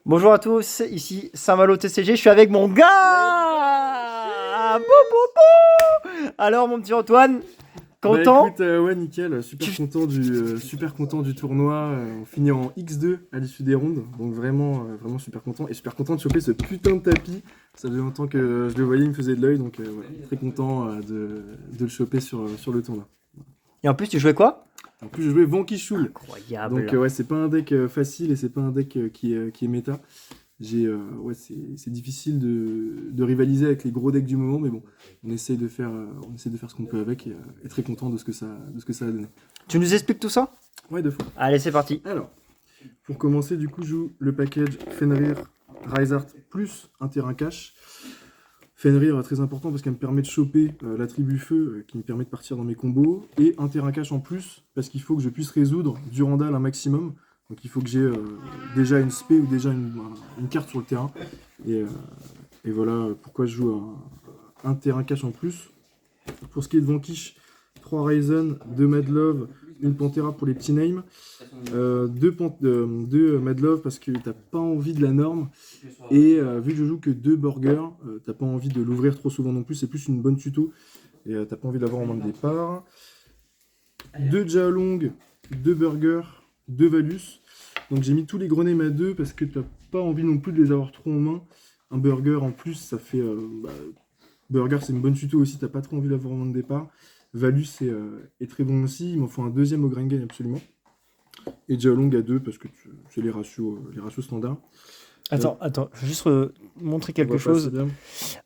Bonjour à tous, ici Saint-Malo TCG, je suis avec mon gars. Bou, bou, bou. Alors mon petit Antoine, content? Bah écoute, ouais nickel, super content du tournoi, on finit en X2 à l'issue des rondes, donc vraiment super content, et super content de choper ce putain de tapis, ça faisait longtemps que je le voyais, il me faisait de l'œil, donc voilà, très content de le choper sur le tournoi. Et en plus tu jouais quoi? En plus je jouais Vanquish-Shul, Incroyable. donc ouais c'est pas un deck facile et c'est pas un deck qui est méta. Ouais, c'est difficile de rivaliser avec les gros decks du moment, mais bon, on essaye de faire ce qu'on peut avec et très content de ce que ça a donné. Tu nous expliques tout ça? Ouais, deux fois. Allez, c'est parti. Alors, pour commencer, du coup, je joue le package Fenrir, Rysart plus un terrain cash. Fenrir, très important parce qu'elle me permet de choper l'attribut feu qui me permet de partir dans mes combos, et un terrain cash en plus parce qu'il faut que je puisse résoudre Durandal un maximum. Donc il faut que j'ai déjà une spé ou déjà une carte sur le terrain. Et voilà pourquoi je joue un terrain cash en plus. Pour ce qui est de Vanquish, 3 Ryzen, 2 Madlove, une Pantera pour les petits names. 2 Madlove parce que t'as pas envie de la norme. Et vu que je joue que 2 burgers, t'as pas envie de l'ouvrir trop souvent non plus. C'est plus une bonne tuto. Et t'as pas envie de l'avoir en main de départ. 2 Jalong, 2 burgers, 2 Valus. Donc j'ai mis tous les gros names à 2 parce que t'as pas envie non plus de les avoir trop en main. Un burger en plus, ça fait... burger c'est une bonne tuto aussi, t'as pas trop envie d'avoir en main de départ. Valus est très bon aussi, il m'en faut un deuxième au Grengen absolument. Et Jalong à 2 parce que c'est les ratios standards. Attends, je vais juste montrer On quelque voit pas chose. assez bien.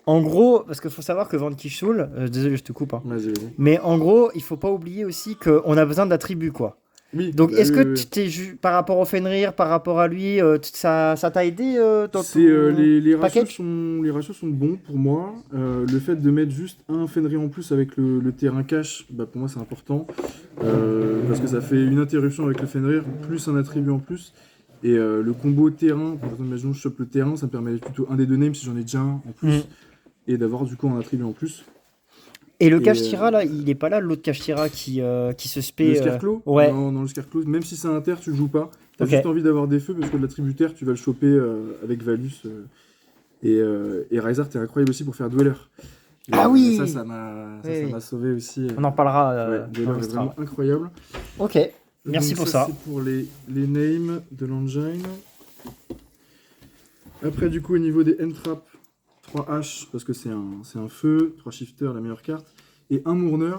En gros, parce qu'il faut savoir que Vanquish Soul, désolé je te coupe, hein. Vas-y, vas-y. Mais en gros, il faut pas oublier aussi qu'on a besoin d'attributs quoi. Oui, Donc, bah est-ce que oui. tu t'es par rapport au Fenrir, par rapport à lui, ça t'a aidé dans C'est, ton les ratios package? sont bons pour moi. Le fait de mettre juste un Fenrir en plus avec le terrain cash, bah pour moi c'est important. Parce que ça fait une interruption avec le Fenrir, plus un attribut en plus. Et le combo terrain, par exemple, imaginons je chope le terrain, ça me permet plutôt un des deux names si j'en ai déjà un en plus. Mm. Et d'avoir du coup un attribut en plus. Et le Et, Kashtira là, il est pas là, l'autre Kashtira qui se le spé. Scarecrow Ouais, Non, le Scarecrow, même si c'est un terre, tu le joues pas. T'as ok. juste envie d'avoir des feux parce que l'attribut terre, tu vas le choper avec Valus. Et Rysart est incroyable aussi pour faire Dweller. Et, Ah oui! ça m'a Oui, oui. sauvé aussi. On en parlera Ouais, dans Dweller le est Extra. vraiment incroyable. Ok, merci Donc pour ça. c'est pour les names de l'engine. Après, du coup, au niveau des N-Trap, 3 H, parce que c'est un feu, 3 Shifter, la meilleure carte, et un Mourner.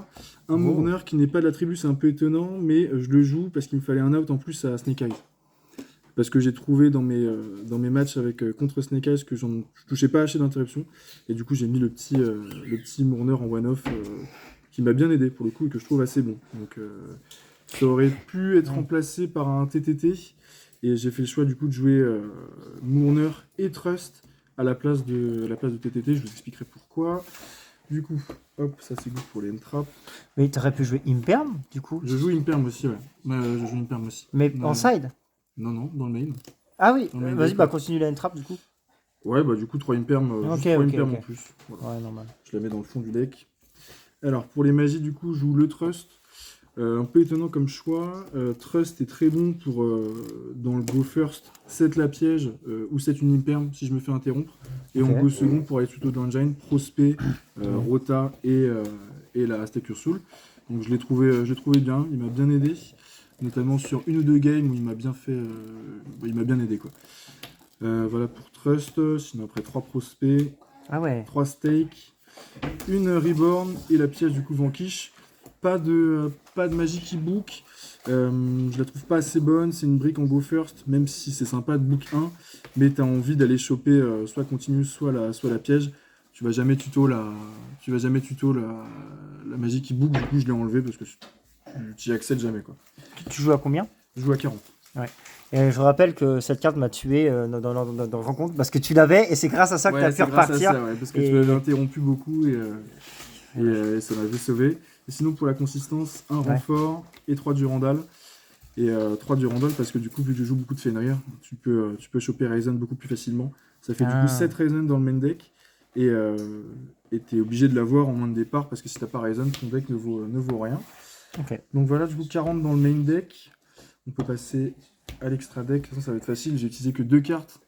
Un Mourner qui n'est pas de l'attribut, c'est un peu étonnant, mais je le joue parce qu'il me fallait un out en plus à Snake Eyes. Parce que j'ai trouvé dans mes matchs contre Snake Eyes que je touchais pas assez d'interruption, et du coup j'ai mis le petit Mourner en one-off qui m'a bien aidé pour le coup et que je trouve assez bon. Donc ça aurait pu être remplacé par un TTT, et j'ai fait le choix du coup de jouer Mourner et Trust à la place de TTT, je vous expliquerai pourquoi. Du coup, hop, ça c'est good pour les N-Trap. Mais t'aurais pu jouer Imperm du coup. Je joue Imperm aussi, ouais. Je joue Imperm aussi. Mais en side. Non, dans le main. Ah oui, Dans le main vas-y, deck, bah ouais. continue la N-Trap du coup. Ouais, bah du coup 3 Imperm, Ok, juste 3 ok, Imperm ok. en plus. Voilà. Ouais, normal. Je la mets dans le fond du deck. Alors pour les magies, du coup, je joue le Trust. Un peu étonnant comme choix. Trust est très bon pour, dans le Go First, set la piège ou set une Imperm si je me fais interrompre. Et en Ok. Go Second pour aller tuto de l'engine, Prospect, Rota et la Aztec Ursul. Donc je l'ai trouvé bien, il m'a bien aidé. Notamment sur une ou deux games où il m'a bien aidé quoi. Voilà pour Trust, sinon après 3 prospects, Ah ouais. 3 stakes, une Reborn et la pièce du coup Vanquish. Pas de magie qui book, je la trouve pas assez bonne, c'est une brique en Go First, même si c'est sympa de book 1, mais t'as envie d'aller choper soit Continuous, soit la piège. Tu vas jamais tuto la magie qui book, du coup je l'ai enlevé parce que tu y accèdes jamais quoi. Tu joues à combien? Je joue à 40. Et je rappelle que cette carte m'a tué dans le rencontre parce que tu l'avais et c'est grâce à ça que Ouais, t'as pu c'est grâce à repartir. ça, ouais, parce que Et- tu m'avais interrompu beaucoup et ça m'avait sauvé. Et sinon, pour la consistance, un Ouais. renfort et 3 Durandal. Et 3 Durandal parce que du coup, vu que je joue beaucoup de Fenrir, tu peux choper Ryzen beaucoup plus facilement. Ça fait du Ah. coup 7 Ryzen dans le main deck. Et t'es obligé de l'avoir en main de départ parce que si t'as pas Ryzen, ton deck ne vaut rien. Ok. Donc voilà, du coup, 40 dans le main deck. On peut passer à l'extra deck. De toute façon, ça va être facile. J'ai utilisé que 2 cartes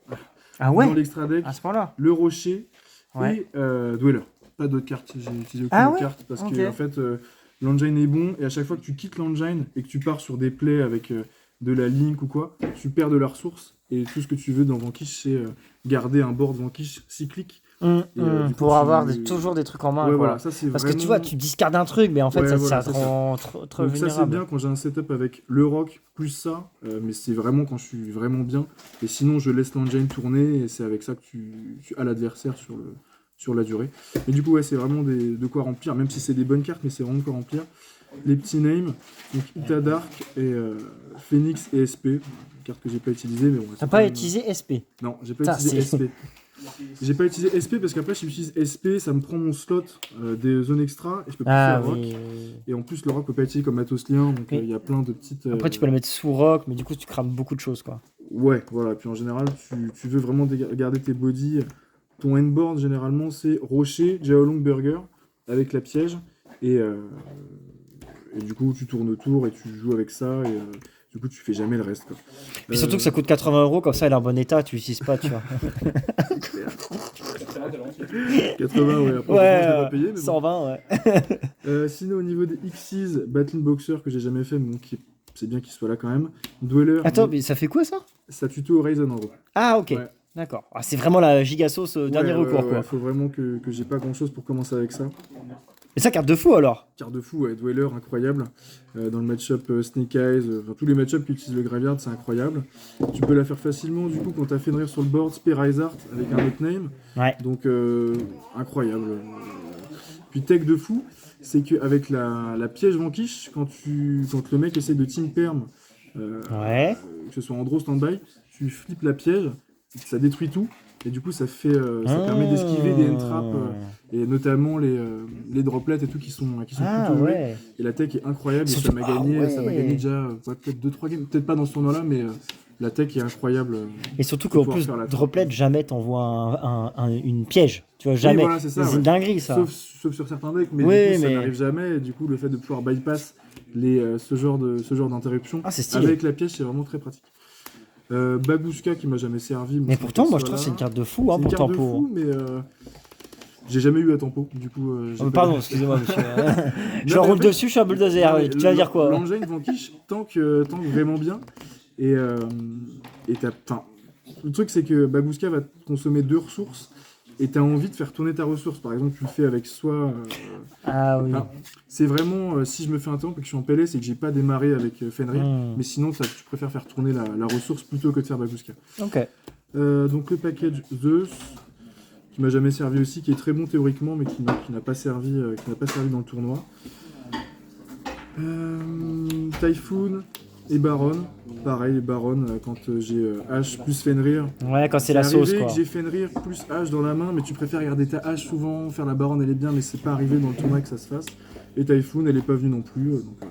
Ah dans ouais, l'extra deck. à ce point-là. Le rocher Ouais. et Dweller. Pas d'autres cartes. J'ai utilisé aucune Ah autre ouais, carte parce ok. que en fait, l'engine est bon et à chaque fois que tu quittes l'engine et que tu pars sur des plays avec de la link ou quoi, tu perds de la ressource et tout ce que tu veux dans Vanquish, c'est garder un board Vanquish cyclique. Et, du coup, Pour avoir tu... toujours des trucs en main, Ouais, quoi. voilà, ça c'est Parce vraiment... que tu vois, tu discardes un truc, mais en fait, Ouais, ça, voilà, ça te c'est ça. rend trop Donc ça c'est vulnérable. bien quand j'ai un setup avec le rock plus ça, mais c'est vraiment quand je suis vraiment bien. Et sinon je laisse l'engine tourner et c'est avec ça que tu as l'adversaire sur la durée. Et du coup ouais c'est vraiment de quoi remplir, même si c'est des bonnes cartes, mais c'est vraiment de quoi remplir. Les petits names, donc Ita Dark et Phoenix et SP, cartes que j'ai pas utilisées, mais bon. T'as pas utilisé SP. Non, j'ai pas Ça, utilisé c'est- SP. J'ai pas utilisé SP parce qu'après si j'utilise SP, ça me prend mon slot des zones extra et je peux plus Ah faire rock. oui. Et en plus, le rock peut pas être utilisé comme matos lien, donc il Oui. y a plein de petites. Après, tu peux le mettre sous rock, mais du coup, tu crames beaucoup de choses, quoi. Ouais, voilà. Puis en général, tu veux vraiment garder tes bodies. Ton endboard, généralement, c'est rocher, Jaolong Burger, avec la piège. Et du coup, tu tournes autour et tu joues avec ça. Et du coup, tu fais jamais le reste, quoi. Puis surtout que ça coûte 80 €, comme ça, elle est en bon état, tu l'utilises pas, tu vois. 80, ouais. Après, franchement, je l'ai pas payé, mais bon. 120, ouais. Sinon, au niveau des Xyz, Battling Boxer que j'ai jamais fait, mais bon, c'est bien qu'il soit là quand même. Dweller, Attends, mais ça fait quoi, ça? ça tuto Horizon en gros. Ah, ok. Ouais. D'accord. Ah, c'est vraiment la giga sauce dernier Ouais, recours, ouais, quoi. faut vraiment que j'ai pas grand chose pour commencer avec ça. Et ça, carte de fou, alors? Carte de fou, ouais, Dweller, incroyable. Dans le match-up Snake Eyes, enfin, tous les match-ups qui utilisent le Graveyard, c'est incroyable. Tu peux la faire facilement, du coup, quand t'as Fenrir sur le board, Spear Art avec un autre name. Ouais. Donc, incroyable. Puis, tech de fou, c'est qu'avec la piège Vanquish, quand le mec essaie de team perm, Ouais. que ce soit en draw stand-by, tu flippes la piège, ça détruit tout. Et du coup, ça permet d'esquiver des end-traps, et notamment les droplets et tout qui sont Ah, plutôt joués. ouais. Et la tech est incroyable et Surtout- ça m'a gagné, ah, ça m'a ouais. gagné déjà peut-être 2-3 games, peut-être pas dans ce tournoi-là, mais la tech est incroyable. Et surtout Pour qu'en pouvoir plus, faire la Droplet, jamais t'envoie une piège. Tu vois, jamais. voilà, c'est ça, C'est ouais. une dinguerie, ça. Sauf sur certains decks, mais Oui, du coup, ça mais- n'arrive jamais. Et du coup, le fait de pouvoir bypass ce genre d'interruption Ah, c'est stylé. avec la piège, c'est vraiment très pratique. Babushka qui m'a jamais servi. Mais pourtant, moi, je trouve que c'est une carte de fou, hein, C'est une pour carte de tempo. fou, mais j'ai jamais eu à tempo. Du coup, j'ai Oh, pas- pardon, excusez-moi, monsieur. Je Non, mais roule en fait- dessus, je suis un bulldozer. Non, mais Tu vas dire quoi? L'engine Vanquish tank vraiment bien. Et enfin, le truc, c'est que Babushka va consommer 2 ressources. Et t'as envie de faire tourner ta ressource. Par exemple, tu le fais avec soit. Ah oui. Enfin, c'est vraiment, si je me fais un temple et que je suis en PLS c'est que j'ai pas démarré avec Fenrir. Mais sinon, tu préfères faire tourner la ressource plutôt que de faire Babushka. Ok. Donc le package Zeus, qui m'a jamais servi aussi, qui est très bon théoriquement, mais qui n'a pas servi dans le tournoi. Typhoon et Baron. Pareil, Baron, quand j'ai H plus Fenrir. Ouais, quand c'est la arrivé sauce, quoi. que j'ai Fenrir plus H dans la main, mais tu préfères garder ta H souvent, faire la Baron elle est bien, mais c'est pas arrivé dans le tournoi que ça se fasse. Et Typhoon, elle est pas venue non plus. Donc,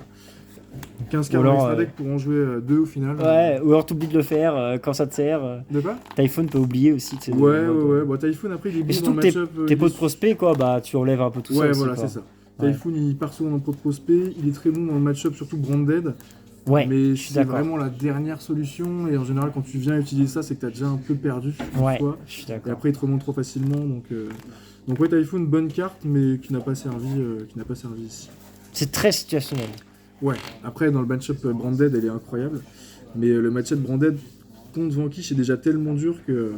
15 cartes Ou dans alors, l'extra deck pour en jouer 2 au final. Ouais, ou alors t'oublies de le faire quand ça te sert. De quoi? Typhoon peut oublier aussi. tu sais, Ouais. en mode, Bon, Typhoon après il est Et bon surtout dans le que match-up. tes il pots est de prospect, quoi, bah tu enlèves un peu tout ça. Ouais, aussi, voilà, quoi. c'est ça. Ouais. Typhoon, il part souvent dans le pot de prospect, il est très bon dans le match-up, surtout Branded, Ouais, mais je suis c'est d'accord. vraiment la dernière solution, et en général, quand tu viens utiliser ça, c'est que tu as déjà un peu perdu. Ouais, Fois. je suis Et d'accord. après, il te remonte trop facilement, donc ouais, Typhoon, bonne carte, mais qui n'a pas servi ici. C'est très situationnel. Ouais, après, dans le match-up Branded, elle est incroyable, mais le match-up Branded contre Vanquish est déjà tellement dur que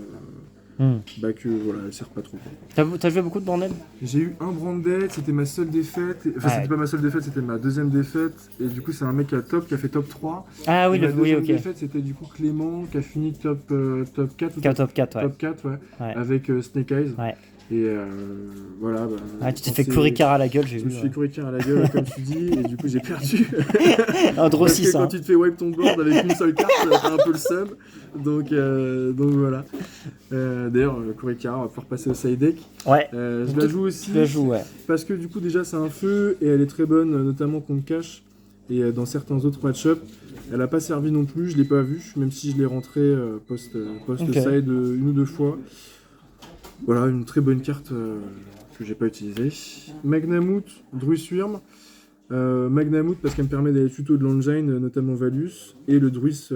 voilà, elle sert pas trop. T'as joué beaucoup de bordel? J'ai eu un Branded, c'était ma seule défaite. Enfin, Ouais. c'était pas ma seule défaite, c'était ma deuxième défaite. Et du coup, c'est un mec qui a fait top 3. Ah oui, Et ma oui, deuxième ok. défaite, c'était du coup Clément qui a fini top 4 ou Top 4, ouais. top 4, ouais, Ouais. avec Snake Eyes. Ouais. Et voilà. Bah, Ouais, tu t'es quand fait c'est- Kuricara à la gueule, j'ai Je me vu. suis fait Kuricara à la gueule, comme tu dis, et du coup, j'ai perdu. Un draw Parce que 6, quand hein. tu te fais wipe ton board avec une seule carte, t'as un peu le seum. Donc voilà. D'ailleurs, Kuricara, on va pouvoir passer au side deck. Ouais, Je la joue aussi. tu la joues, ouais. Parce que du coup déjà c'est un feu et elle est très bonne notamment contre cash et dans certains autres match-up. Elle n'a pas servi non plus, je l'ai pas vue, même si je l'ai rentrée post-side une ou deux fois. Voilà, une très bonne carte que j'ai pas utilisée. Magnamoot, Druiswyrm. Magnamoot parce qu'elle me permet d'aller tuto de l'engine, notamment Valus, et le Druis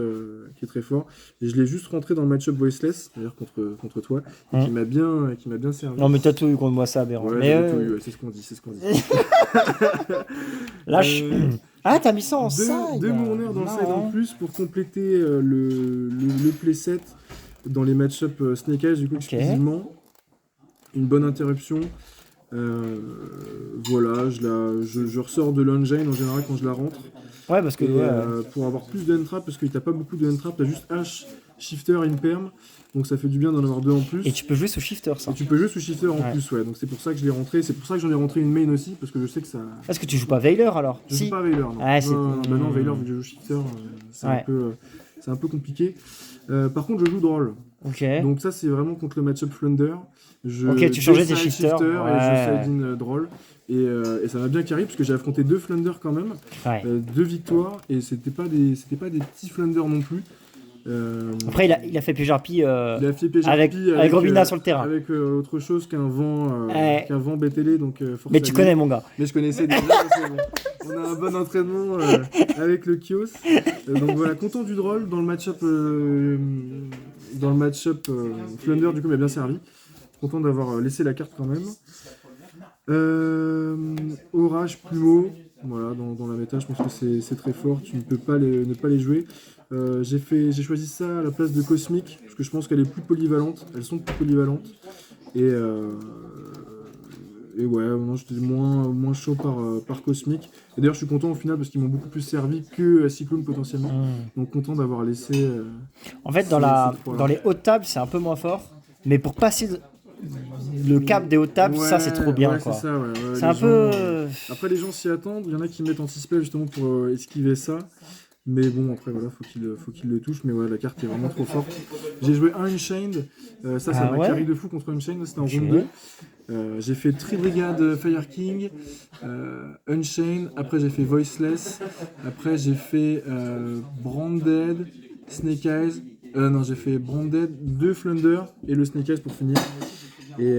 qui est très fort. Et je l'ai juste rentré dans le match-up Voiceless, d'ailleurs contre toi, et qui m'a bien servi. Non mais t'as tout eu contre moi ça, Aberrant. Ouais, mais tout eu, ouais, c'est ce qu'on dit. Là, ah, t'as mis ça en side. Deux Mourneurs dans le side en plus pour compléter le playset dans les match-up Snake Eyes, du coup, exclusivement. Une bonne interruption. Voilà, je ressors de l'engine en général quand je la rentre. Ouais, parce que pour avoir plus de trap, parce que t'as pas beaucoup de trap, t'as juste H, Shifter, Imperm, donc ça fait du bien d'en avoir deux en plus. Et tu peux jouer sous Shifter, ça. Et tu peux jouer sous Shifter en plus, ouais. Donc c'est pour ça que je l'ai rentré, c'est pour ça que j'en ai rentré une main aussi, parce que je sais que ça. Est-ce que tu joues pas Veiler alors? Je joue pas Veiler, non. Ah, non, Veiler, vu que je joue Shifter, c'est un peu compliqué. Par contre, je joue Droll. Ok. Donc ça, c'est vraiment contre le match-up Flunder. Ok, tu changeais tes shifters. Et je side in Droll. Et ça m'a bien carré parce que j'ai affronté 2 Flunder quand même. 2 victoires. Et c'était pas des petits Flunder non plus. Après, il a fait PJRP avec Robina sur le terrain. Avec autre chose qu'un vent BTL. Donc, mais tu connais, mon gars. Mais je connaissais déjà. On a un bon entraînement avec le Kios. Donc voilà, content du Droll dans le match-up. Flunder, du coup, m'a bien servi. Content d'avoir laissé la carte quand même. Orage, Plumeau. Voilà, dans la méta, je pense que c'est très fort. Tu ne peux pas ne pas les jouer. J'ai choisi ça à la place de Cosmic parce que je pense qu'elle est plus polyvalente. Elles sont plus polyvalentes. Et ouais, non, j'étais moins chaud par Cosmic. Et d'ailleurs, je suis content au final parce qu'ils m'ont beaucoup plus servi que Cyclone potentiellement. Donc content d'avoir laissé. En fait, dans les hautes tables, c'est un peu moins fort. Mais pour passer le cap des hautes tables, ça c'est trop bien. Quoi. C'est un peu. Après, les gens s'y attendent. Il y en a qui mettent anti-spell justement pour esquiver ça. Mais bon, après, voilà, faut qu'il le touche. Mais ouais, la carte est vraiment trop forte. J'ai joué un Unchained. Ça m'a carry de fou contre Unchained. C'était en round 2. J'ai fait Tri-Brigade Fire King, Unchained. Après, j'ai fait Voiceless. Après, j'ai fait Branded, Snake Eyes. Non, j'ai fait Branded, 2 Flunder et le Snake Eyes pour finir. Et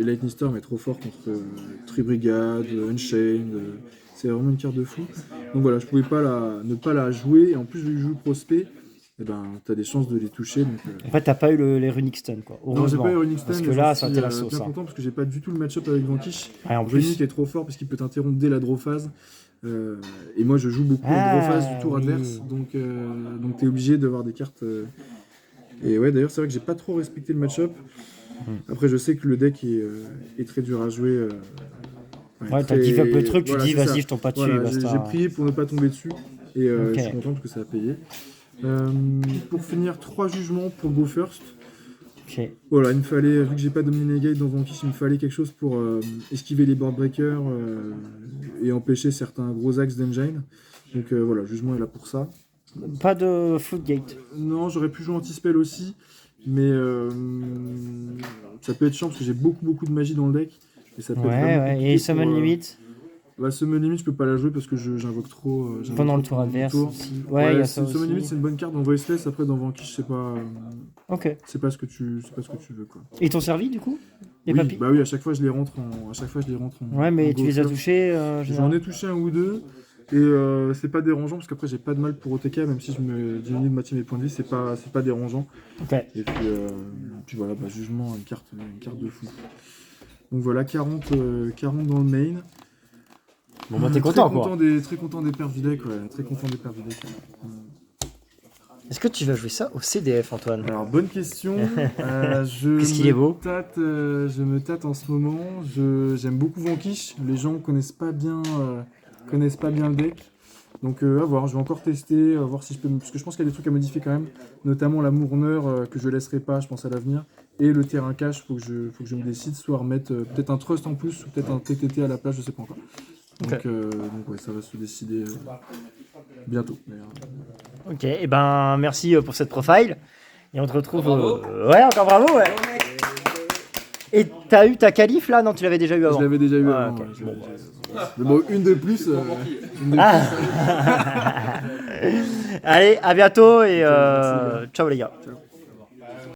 Lightning Storm est trop fort contre Tri-Brigade, Unchained. C'est vraiment une carte de fou. Donc voilà, je pouvais pas ne pas la jouer. Et en plus, vu que je joue Prospect, eh ben, t'as des chances de les toucher. Donc, En fait, t'as pas eu les Runic Stun, quoi. Non, j'ai pas eu Runic Stun. Parce que là, ça a été la sauce. Je suis bien content parce que j'ai pas du tout le match-up avec Vanquish. En plus. Runic est trop fort parce qu'il peut t'interrompre dès la draw phase. Et moi, je joue beaucoup en draw phase du tour adverse. Donc t'es obligé d'avoir des cartes. Et ouais, d'ailleurs, c'est vrai que j'ai pas trop respecté le match-up. Après, je sais que le deck est très dur à jouer. Ouais, t'as give up le truc, tu dis vas-y, je tombe pas dessus. Voilà, j'ai prié pour ne pas tomber dessus et je suis content parce que ça a payé. Pour finir, 3 jugements pour Go First. Voilà, il me fallait, vu que j'ai pas dominé Gate dans Vanquish, il me fallait quelque chose pour esquiver les board breakers et empêcher certains gros axes d'engine. Donc voilà, jugement est là pour ça. Pas de Floodgate. Non, j'aurais pu jouer anti-spell aussi, mais ça peut être chiant parce que j'ai beaucoup de magie dans le deck. Et ça peut être et Summon Limit Summon Limit, je peux pas la jouer parce que j'invoque trop. Pendant le tour adverse. Ouais, il y a ça aussi. Summon Limit, c'est une bonne carte dans Voiceless. Après, dans Vanquish, c'est pas. C'est pas ce que tu veux, quoi. Et ton servi, du coup oui, à chaque fois, je les rentre en. Ouais, mais tu les as touchés. J'en ai touché un ou deux. Et c'est pas dérangeant parce qu'après, j'ai pas de mal pour OTK, même si je me diminue de moitié mes points de vie, c'est pas dérangeant. Et puis voilà, jugement, une carte de fou. Donc voilà, 40 dans le main. Bon, bah t'es content, quoi. Très content des perfs du deck, ouais. Très content des perfs du deck. Est-ce que tu vas jouer ça au CDF, Antoine? Alors, bonne question. Qu'est-ce qu'il est beau? Je me tâte en ce moment. J'aime beaucoup Vanquish. Les gens connaissent pas bien le deck. Donc à voir, je vais encore tester, voir si je peux... Parce que je pense qu'il y a des trucs à modifier quand même. Notamment la Mourneur que je laisserai pas, je pense, à l'avenir. Et le terrain cash, faut que je me décide. Soit remettre peut-être un Trust en plus, ou peut-être un TTT à la place, je sais pas encore. Donc ouais, ça va se décider bientôt. Ok, et ben merci pour cette profile. Et on te retrouve... Ouais, encore bravo, ouais. Et t'as eu ta qualif là? Non, tu l'avais déjà eu avant. Je l'avais déjà eu avant. Okay. Mais bon, une de plus. Allez, à bientôt et ciao les gars. Ciao.